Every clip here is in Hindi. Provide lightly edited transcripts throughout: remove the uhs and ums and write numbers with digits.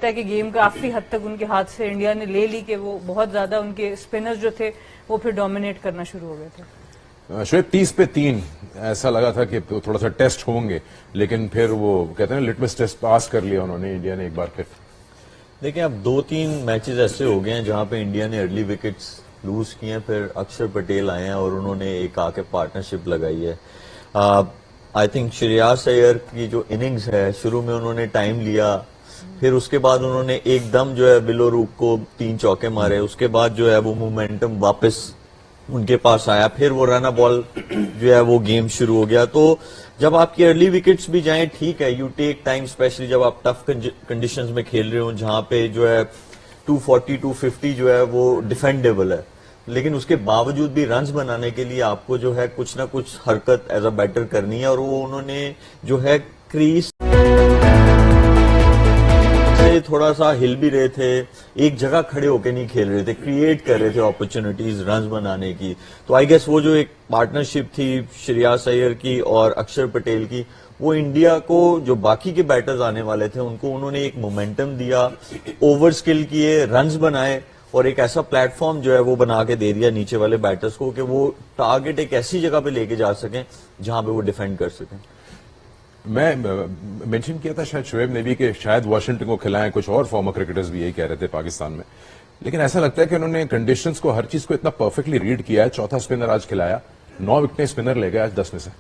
लगता है कि गेम काफी हद तक उनके हाथ से इंडिया ने ले ली, कि वो बहुत ज्यादा उनके स्पिनर्स जो थे वो फिर डोमिनेट करना शुरू हो गए थे? शोएब 30 पे 3 ऐसा लगा था कि थोड़ा सा टेस्ट होंगे, लेकिन फिर वो कहते हैं लिटमस टेस्ट पास कर लिया उन्होंने इंडिया ने एक बार फिर। देखिए अब 2-3 मैचेस ऐसे हो गए हैं जहां पे इंडिया ने अर्ली विकेट्स लूज किए हैं, फिर अक्षर पटेल आए हैं और उन्होंने एक आके पार्टनरशिप लगाई है। आई थिंक श्रेयस अय्यर की जो इनिंग्स है, शुरू में उन्होंने टाइम लिया, फिर उसके बाद उन्होंने एकदम जो है बिलो रूक को 3 चौके मारे, उसके बाद जो है वो मोमेंटम वापस उनके पास आया, फिर वो रन बॉल जो है वो गेम शुरू हो गया। तो जब आपकी अर्ली विकेट्स भी जाएं ठीक है, यू टेक टाइम, स्पेशली जब आप टफ कंडीशंस में खेल रहे हो जहां पे जो है 240 250 जो है वो डिफेंडेबल है, लेकिन उसके बावजूद भी रन्स बनाने के लिए आपको जो है कुछ ना कुछ हरकत एज अ बैटर करनी है, और वो उन्होंने जो है क्रीज से थोड़ा सा हिल भी रहे थे, एक जगह खड़े होके नहीं खेल रहे थे, क्रिएट कर रहे थे अपॉर्चुनिटीज रन्स बनाने की। तो आई गेस वो जो एक पार्टनरशिप थी श्रेयस अय्यर की और अक्षर पटेल की, वो इंडिया को जो बाकी के बैटर्स आने वाले थे उनको उन्होंने एक मोमेंटम दिया, ओवर स्किल किए, रन्स बनाए, और एक ऐसा प्लेटफॉर्म जो है वो बना के दे दिया नीचे वाले बैटर्स को कि वो टारगेट एक ऐसी जगह पे लेके जा सकें जहां पे वो डिफेंड कर सकें। मैं मेंशन किया था शायद शोएब ने भी कि शायद वॉशिंगटन को खिलाएं, कुछ और फॉर्मर क्रिकेटर्स भी यही कह रहे थे पाकिस्तान में, लेकिन ऐसा लगता है कि उन्होंने कंडीशंस को, हर चीज को इतना परफेक्टली रीड किया है। चौथा स्पिनर आज खिलाया, 9 विकेटें स्पिनर ले गए आज 10 में से।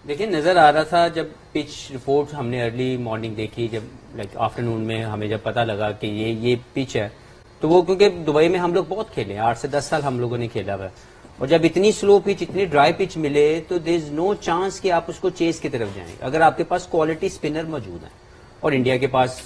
देखिए नजर आ रहा था जब पिच रिपोर्ट हमने अर्ली मॉर्निंग देखी, जब लाइक आफ्टरनून में हमें जब पता लगा कि ये पिच है, तो वो क्योंकि दुबई में हम लोग बहुत खेले, 8 से 10 साल हम लोगों ने खेला हुआ, और जब इतनी स्लो पिच, इतनी ड्राई पिच मिले तो देयर इज नो चांस कि आप उसको चेस की तरफ जाएं अगर आपके पास क्वालिटी स्पिनर मौजूद है। और इंडिया के पास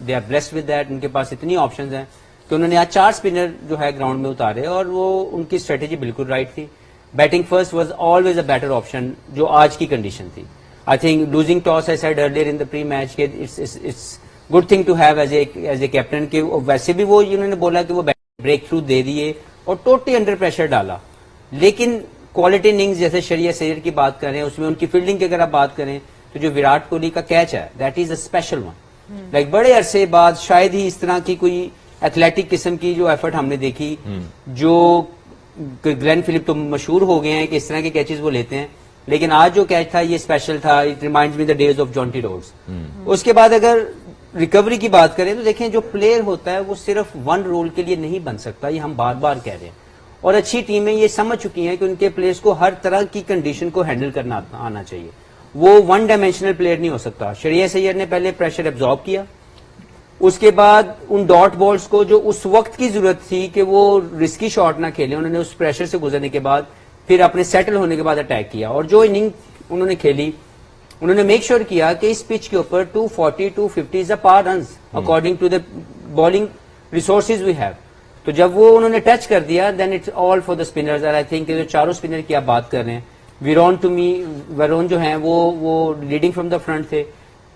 they are blessed with that, उनके पास इतनी ऑप्शंस हैं कि उन्होंने आज 4 स्पिनर जो है ग्राउंड में उतारे, और वो उनकी स्ट्रेटेजी बिल्कुल राइट थी। Batting first was always a better option जो आज की कंडीशन थी। I think losing toss, I said earlier in the pre match के it's good thing to have as a captain के। वैसे भी वो उन्होंने बोला कि वो ब्रेक थ्रू दे दिए और टोटली अंडर प्रेशर डाला, लेकिन क्वालिटी इनिंग्स जैसे श्रेयस अय्यर की बात करें, उसमें उनकी फील्डिंग की अगर आप बात करें तो जो विराट कोहली का कैच है that is a special one. Like बड़े अरसे बाद शायद ही इस तरह की कोई एथलेटिक किस्म की जो एफर्ट हमने देखी, जो ग्लेन फिलिप तो मशहूर हो गए हैं कि इस तरह के कैचेस वो लेते हैं, लेकिन आज जो कैच था ये स्पेशल था। It reminds me the days of Jonty Rhodes. उसके बाद अगर रिकवरी की बात करें तो देखें जो प्लेयर होता है वो सिर्फ वन रोल के लिए नहीं बन सकता, ये हम बार बार कह रहे हैं, और अच्छी टीमें ये समझ चुकी हैं कि उनके प्लेयर्स को हर तरह की कंडीशन को हैंडल करना आना चाहिए। वो वन डायमेंशनल प्लेयर नहीं हो सकता। श्रेयस अय्यर ने पहले प्रेशर एब्जॉर्ब किया, उसके बाद उन डॉट बॉल्स को जो उस वक्त की जरूरत थी कि वो रिस्की शॉट ना खेले, उन्होंने उस प्रेशर से गुजरने के बाद फिर अपने सेटल होने के बाद अटैक किया, और जो इनिंग उन्होंने खेली उन्होंने मेक श्योर किया कि इस पिच के ऊपर 240 250 is a par runs according to the bowling resources we have. तो जब वो उन्होंने टच कर दिया then it's all for the spinners. I think जो 4 स्पिनर की आप बात कर रहे हैं, वरुण जो हैं वो लीडिंग फ्रॉम द फ्रंट थे।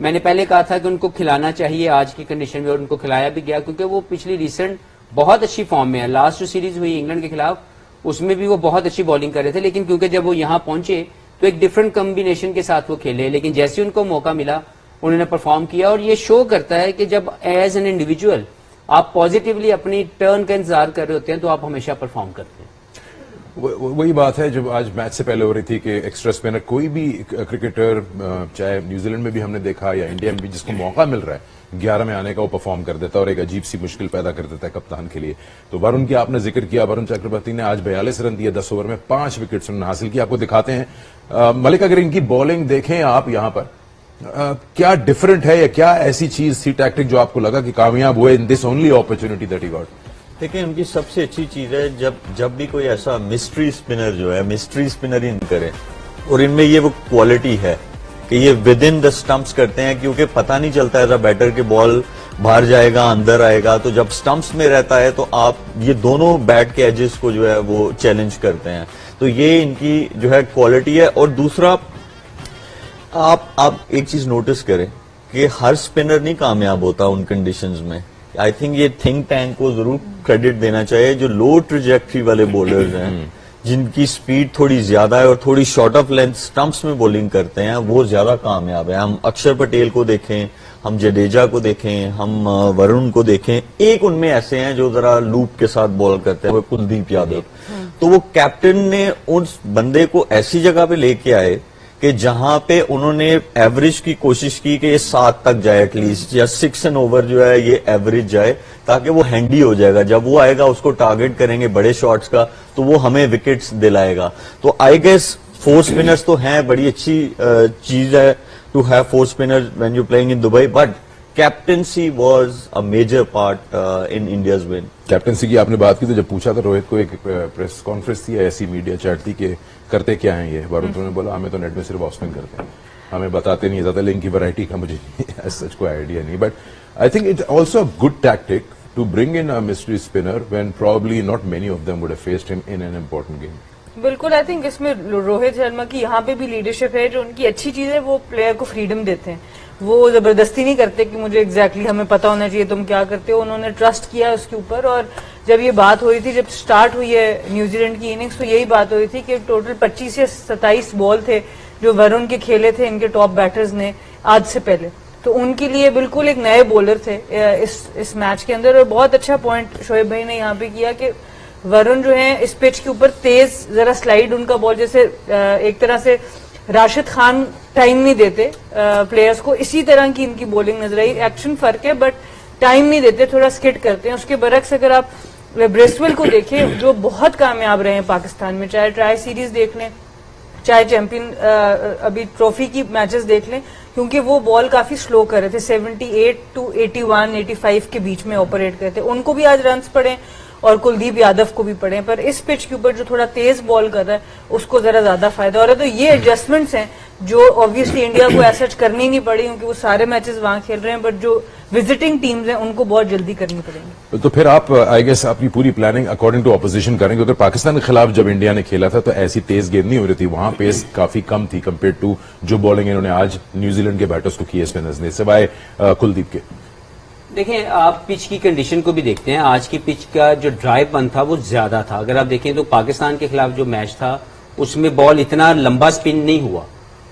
मैंने पहले कहा था कि उनको खिलाना चाहिए आज की कंडीशन में, और उनको खिलाया भी गया क्योंकि वो पिछली रिसेंट बहुत अच्छी फॉर्म में है। लास्ट जो सीरीज हुई इंग्लैंड के खिलाफ उसमें भी वो बहुत अच्छी बॉलिंग कर रहे थे, लेकिन क्योंकि जब वो यहाँ पहुंचे तो एक डिफरेंट कॉम्बिनेशन के साथ वो खेले, लेकिन जैसे उनको मौका मिला उन्होंने परफॉर्म किया। और ये शो करता है कि जब एज एन इंडिविजुअल आप पॉजिटिवली अपनी टर्न का इंतजार कर रहे होते हैं तो आप हमेशा परफॉर्म करते हैं। वही बात है जो आज मैच से पहले हो रही थी कि एक्स्ट्रा स्पिनर कोई भी क्रिकेटर, चाहे न्यूजीलैंड में भी हमने देखा या इंडिया में भी, जिसको मौका मिल रहा है 11 में आने का, वो परफॉर्म कर देता है और एक अजीब सी मुश्किल पैदा कर देता है कप्तान के लिए। तो वरुण की आपने जिक्र किया, वरुण चक्रवर्ती ने आज 42 रन दिए, 10 ओवर में 5 विकेट्स उन्होंने हासिल किया। आपको दिखाते हैं मलिक, अगर इनकी बॉलिंग देखें आप यहाँ पर, क्या डिफरेंट है या क्या ऐसी चीज थी टैक्टिक जो आपको लगा कि कामयाब हुए in this only opportunity that he got? देखिए उनकी सबसे अच्छी चीज है जब भी कोई ऐसा मिस्ट्री स्पिनर जो है, मिस्ट्री स्पिनरिंग करे, और इनमें ये वो क्वालिटी है कि ये विद इन द स्टंप्स करते हैं, क्योंकि पता नहीं चलता एज अ बैटर के बॉल बाहर जाएगा अंदर आएगा। तो जब स्टंप्स में रहता है तो आप ये दोनों बैट के एजेस को जो है वो चैलेंज करते हैं। तो ये इनकी जो है क्वालिटी है। और दूसरा, आप एक चीज नोटिस करें कि हर स्पिनर नहीं कामयाब होता उन कंडीशंस में। आई थिंक ये थिंक टैंक को जरूर क्रेडिट देना चाहिए। जो लो ट्रेजेक्ट्री वाले बॉलर्स हैं, जिनकी स्पीड थोड़ी ज्यादा है और थोड़ी शॉर्ट ऑफ लेंथ स्टंप्स में बॉलिंग करते हैं, वो ज्यादा कामयाब है। हम अक्षर पटेल को देखें, हम जडेजा को देखें, हम वरुण को देखें, एक उनमें ऐसे हैं जो जरा लूप के साथ बॉल करते हैं, वो कुलदीप यादव। तो वो कैप्टन ने उस बंदे को ऐसी जगह पे लेके आए कि जहां पे उन्होंने एवरेज की कोशिश की कि ये 7 तक जाए एटलीस्ट, या 6 एंड ओवर जो है ये एवरेज जाए, ताकि वो हैंडी हो जाएगा। जब वो आएगा उसको टारगेट करेंगे बड़े शॉट्स का, तो वो हमें विकेट्स दिलाएगा। तो आई गेस 4 स्पिनर्स तो हैं, बड़ी अच्छी चीज है to have 4 spinners when you playing in Dubai, but captaincy was a major part in India's win. Captaincy की आपने बात की तो जब पूछा था रोहित को, एक प्रेस कॉन्फ्रेंस थी, ऐसी मीडिया चैट थी कि करते क्या हैं ये, वरुण ने बोला हमें तो नेट में सिर्फ ऑफ स्पिन करते हैं, हमें बताते नहीं, ज्यादा लिंक की वैरायटी का मुझे सच कोई आइडिया नहीं। But I think it's also a good tactic to bring in a mystery spinner when probably not many of them would have faced him in an important game. बिल्कुल, आई थिंक इसमें रोहित शर्मा की यहाँ पे भी लीडरशिप है। जो उनकी अच्छी चीज है, वो प्लेयर को फ्रीडम देते हैं, वो जबरदस्ती नहीं करते कि मुझे एग्जैक्टली हमें पता होना चाहिए तुम क्या करते हो। उन्होंने ट्रस्ट किया उसके ऊपर। और जब ये बात हो रही थी, जब स्टार्ट हुई है न्यूजीलैंड की इनिंग्स, तो यही बात हो रही थी कि टोटल 25 या 27 बॉल थे जो वरुण के खेले थे इनके टॉप बैटर्स ने आज से पहले। तो उनके लिए बिल्कुल एक नए बॉलर थे इस मैच के अंदर। और बहुत अच्छा पॉइंट शोएब भाई ने यहाँ पे किया कि वरुण जो है इस पिच के ऊपर तेज जरा स्लाइड उनका बॉल, जैसे एक तरह से राशिद खान टाइम नहीं देते प्लेयर्स को, इसी तरह की इनकी बॉलिंग नजर आई। एक्शन फर्क है बट टाइम नहीं देते, थोड़ा स्किट करते हैं। उसके बरक्स अगर आप ब्रेसवेल को देखें, जो बहुत कामयाब रहे हैं पाकिस्तान में, चाहे ट्राई सीरीज देख लें, चाहे चैंपियन अभी ट्रॉफी की मैचेस देख लें, क्योंकि वो बॉल काफी स्लो कर रहे थे, 78 टू 81, 85 के बीच में ऑपरेट कर रहे थे। उनको भी आज रन्स पड़े और कुलदीप यादव को भी पड़े, पर इस पिच के ऊपर जो थोड़ा तेज बॉल कर रहा है उसको जरा ज्यादा फायदा हो रहा है। तो ये एडजस्टमेंट्स हैं जो ऑब्वियसली इंडिया को ऐसा करनी नहीं पड़ी, क्योंकि वो सारे मैचेस वहां खेल रहे हैं, बट जो विजिटिंग टीम्स हैं उनको बहुत जल्दी करनी पड़ेगी। तो फिर आप आई गेस अपनी पूरी प्लानिंग अकॉर्डिंग टू ऑपोजिशन करेंगे। अगर पाकिस्तान के खिलाफ जब इंडिया ने खेला था तो ऐसी तेज गेंद नहीं हो रही थी, वहां पेस काफी कम थी कंपेयर टू जो बॉलिंग इन्होंने आज न्यूजीलैंड के बैटर्स को की स्पिनर्स ने, सिवाय कुलदीप के। देखिए, आप पिच की कंडीशन को भी देखते हैं। आज की पिच का जो ड्राइव था वो ज्यादा था। अगर आप देखें तो पाकिस्तान के खिलाफ जो मैच था उसमें बॉल इतना लंबा स्पिन नहीं हुआ।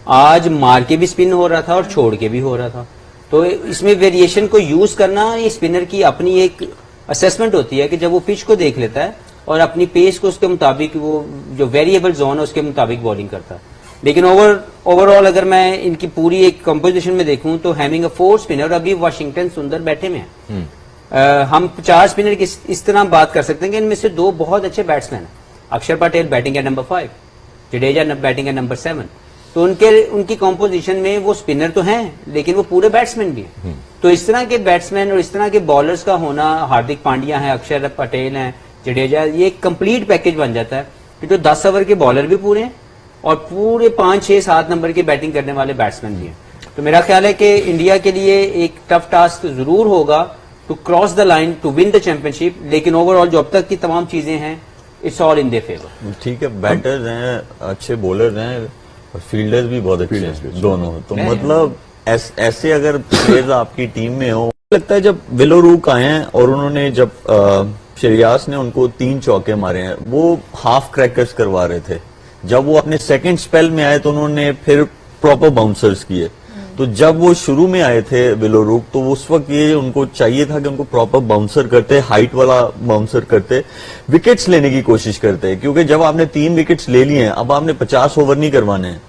आज मार के भी स्पिन हो रहा था और छोड़ के भी हो रहा था। तो इसमें वेरिएशन को यूज करना, ये स्पिनर की अपनी एक असेसमेंट होती है कि जब वो पिच को देख लेता है और अपनी पेस को उसके मुताबिक, वो जो वेरिएबल जोन है उसके मुताबिक बॉलिंग करता है। लेकिन ओवरऑल अगर मैं इनकी पूरी एक कंपोजिशन में देखूं तो हैविंग अ 4 स्पिनर, अभी वाशिंगटन सुंदर बैठे में है। हम 4 स्पिनर की इस तरह बात कर सकते हैं कि इनमें से 2 बहुत अच्छे बैट्समैन हैं। अक्षर पटेल बैटिंग है नंबर 5, जडेजा बैटिंग है नंबर 7। तो उनकी कंपोजिशन में वो स्पिनर तो हैं लेकिन वो पूरे बैट्समैन भी हैं। तो इस तरह के बैट्समैन और इस तरह के बॉलर्स का होना, हार्दिक पांड्या है, अक्षर पटेल हैं, जडेजा, ये एक कंप्लीट पैकेज बन जाता है कि जो 10 ओवर के बॉलर भी पूरे हैं और पूरे 5, 6, 7 नंबर की बैटिंग करने वाले बैट्समैन भी हैं। तो मेरा ख्याल है कि इंडिया के लिए एक टफ टास्क जरूर होगा to cross the line to win the championship. लेकिन ओवरऑल जो अब तक की तमाम चीजें हैं, it's all in their favour. ठीक है, बैटर्स हैं, अच्छे बॉलर्स हैं और फील्डर्स भी बहुत अच्छे हैं दोनों। तो मतलब ऐसे अगर प्लेयर्स आपकी टीम में हो, लगता है जब विलोरूक आए हैं और उन्होंने जब श्रेयास ने उनको 3 चौके मारे हैं, वो हाफ क्रैकर्स करवा रहे थे। जब वो अपने सेकंड स्पेल में आए तो उन्होंने फिर प्रॉपर बाउंसर्स किए। तो जब वो शुरू में आए थे विलोरूक, तो उस वक्त ये उनको चाहिए था कि उनको प्रॉपर बाउंसर करते, हाइट वाला बाउंसर करते, विकेट्स लेने की कोशिश करते। क्योंकि जब आपने 3 विकेट्स ले लिए हैं, अब आपने 50 ओवर नहीं करवाने हैं,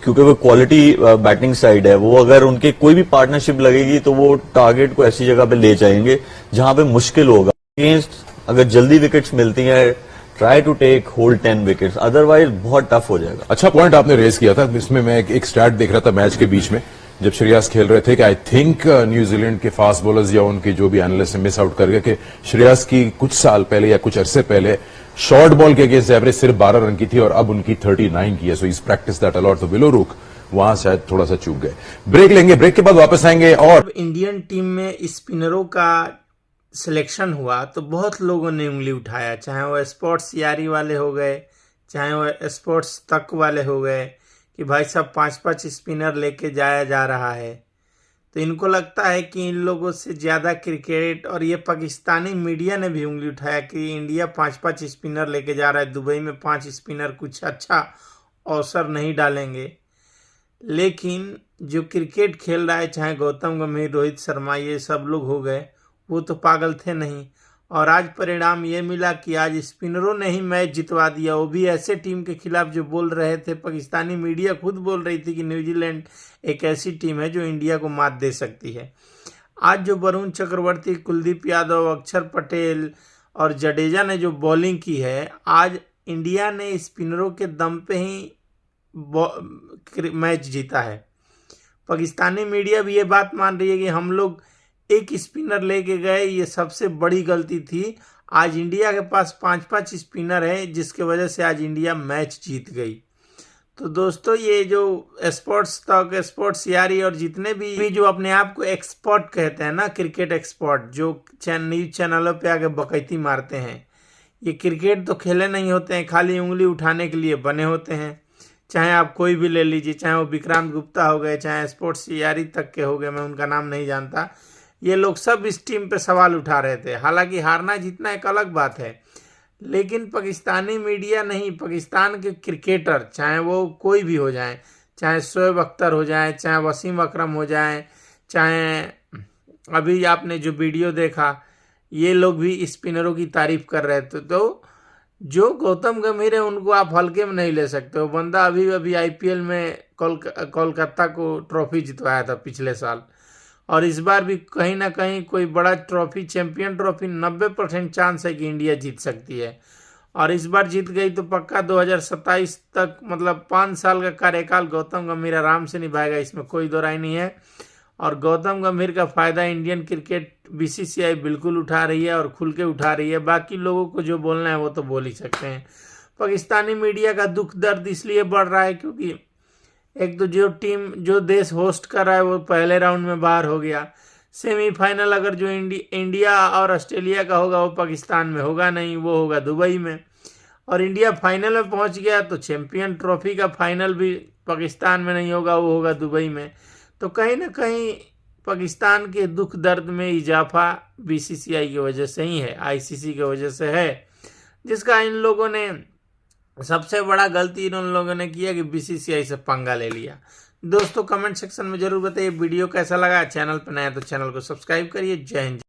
क्योंकि वो क्वालिटी बैटिंग साइड है। वो अगर उनके कोई भी पार्टनरशिप लगेगी तो वो टारगेट को ऐसी जगह पे ले जाएंगे जहां पे मुश्किल होगा। अगेंस्ट अगर जल्दी विकेट्स मिलती हैं, try to take hold 10 wickets, otherwise बहुत टफ हो जाएगा। अच्छा पॉइंट आपने रेज किया था। इसमें मैं एक स्टैट देख रहा था मैच के बीच में जब श्रेयास खेल रहे थे कि आई थिंक न्यूजीलैंड के फास्ट बॉलर्स या उनके जो भी एनालिस्ट मिस आउट कर गए कि श्रेयास की कुछ साल पहले या कुछ अरसे पहले शॉर्ट बॉल के अगेंस्ट एवरेज सिर्फ 12 रन की थी और अब उनकी 39 की है। सो इस प्रैक्टिस दैट अलॉट। तो विलोरूक वहां शायद थोड़ा सा चूक गए। ब्रेक लेंगे, ब्रेक के बाद वापस आएंगे। और इंडियन टीम में स्पिनरों का सिलेक्शन हुआ तो बहुत लोगों ने उंगली उठाया, चाहे वो स्पोर्ट्स यारी वाले हो गए, चाहे वो स्पोर्ट्स तक वाले हो गए, कि भाई साहब 5-5 स्पिनर लेके जाया जा रहा है। तो इनको लगता है कि इन लोगों से ज़्यादा क्रिकेट, और ये पाकिस्तानी मीडिया ने भी उंगली उठाया कि इंडिया 5-5 स्पिनर लेके जा रहा है, दुबई में 5 स्पिनर कुछ अच्छा अवसर नहीं डालेंगे। लेकिन जो क्रिकेट खेल रहा है, चाहे गौतम गंभीर, रोहित शर्मा, ये सब लोग हो गए, वो तो पागल थे नहीं। और आज परिणाम ये मिला कि आज स्पिनरों ने ही मैच जितवा दिया, वो भी ऐसे टीम के खिलाफ जो बोल रहे थे, पाकिस्तानी मीडिया खुद बोल रही थी कि न्यूजीलैंड एक ऐसी टीम है जो इंडिया को मात दे सकती है। आज जो वरुण चक्रवर्ती, कुलदीप यादव, अक्षर पटेल और जडेजा ने जो बॉलिंग की है, आज इंडिया ने स्पिनरों के दम पे ही मैच जीता है। पाकिस्तानी मीडिया भी ये बात मान रही है कि हम लोग एक स्पिनर लेके गए, ये सबसे बड़ी गलती थी। आज इंडिया के पास 5-5 स्पिनर है, जिसके वजह से आज इंडिया मैच जीत गई। तो दोस्तों, ये जो स्पोर्ट्स तक, स्पोर्ट्स यारी और जितने भी जो अपने आप को एक्सपर्ट कहते हैं ना, क्रिकेट एक्सपर्ट, जो न्यूज चैनलों पे आके बकैती मारते हैं, ये क्रिकेट तो खेले नहीं होते हैं, खाली उंगली उठाने के लिए बने होते हैं। चाहे आप कोई भी ले लीजिए, चाहे वो विक्रांत गुप्ता हो गए, चाहे स्पोर्ट्स यारी तक के हो गए, मैं उनका नाम नहीं जानता, ये लोग सब इस टीम पे सवाल उठा रहे थे। हालांकि हारना जीतना एक अलग बात है, लेकिन पाकिस्तानी मीडिया नहीं, पाकिस्तान के क्रिकेटर, चाहे वो कोई भी हो जाए, चाहे शोएब अख्तर हो जाए, चाहे वसीम अकरम हो जाए, चाहे अभी आपने जो वीडियो देखा, ये लोग भी स्पिनरों की तारीफ कर रहे थे। तो जो गौतम गंभीर है, उनको आप हल्के में नहीं ले सकते। वो बंदा अभी अभी आईपीएल में कोलकाता को ट्रॉफी जितवाया था पिछले साल, और इस बार भी कहीं ना कहीं कोई बड़ा ट्रॉफी, चैंपियन ट्रॉफी 90% चांस है कि इंडिया जीत सकती है। और इस बार जीत गई तो पक्का 2027 तक, मतलब 5 साल का कार्यकाल गौतम गंभीर आराम से निभाएगा, इसमें कोई दो राय नहीं है। और गौतम गंभीर का फायदा इंडियन क्रिकेट बीसीसीआई बिल्कुल उठा रही है और खुल के उठा रही है। बाकी लोगों को जो बोलना है वो तो बोल ही सकते हैं। पाकिस्तानी मीडिया का दुख दर्द इसलिए बढ़ रहा है क्योंकि एक तो जो टीम, जो देश होस्ट कर रहा है, वो पहले राउंड में बाहर हो गया। सेमीफाइनल अगर जो इंडिया और ऑस्ट्रेलिया का होगा, वो पाकिस्तान में होगा नहीं, वो होगा दुबई में। और इंडिया फाइनल में पहुंच गया तो चैंपियन ट्रॉफी का फाइनल भी पाकिस्तान में नहीं होगा, वो होगा दुबई में। तो कहीं ना कहीं पाकिस्तान के दुख दर्द में इजाफा बीसीसीआई की वजह से ही है, आईसीसी की वजह से है, जिसका इन लोगों ने, सबसे बड़ा गलती इन लोगों ने किया कि बीसीसीआई से पंगा ले लिया। दोस्तों, कमेंट सेक्शन में जरूर बताइए वीडियो कैसा लगा। चैनल पर नया तो चैनल को सब्सक्राइब करिए। जय हिंद।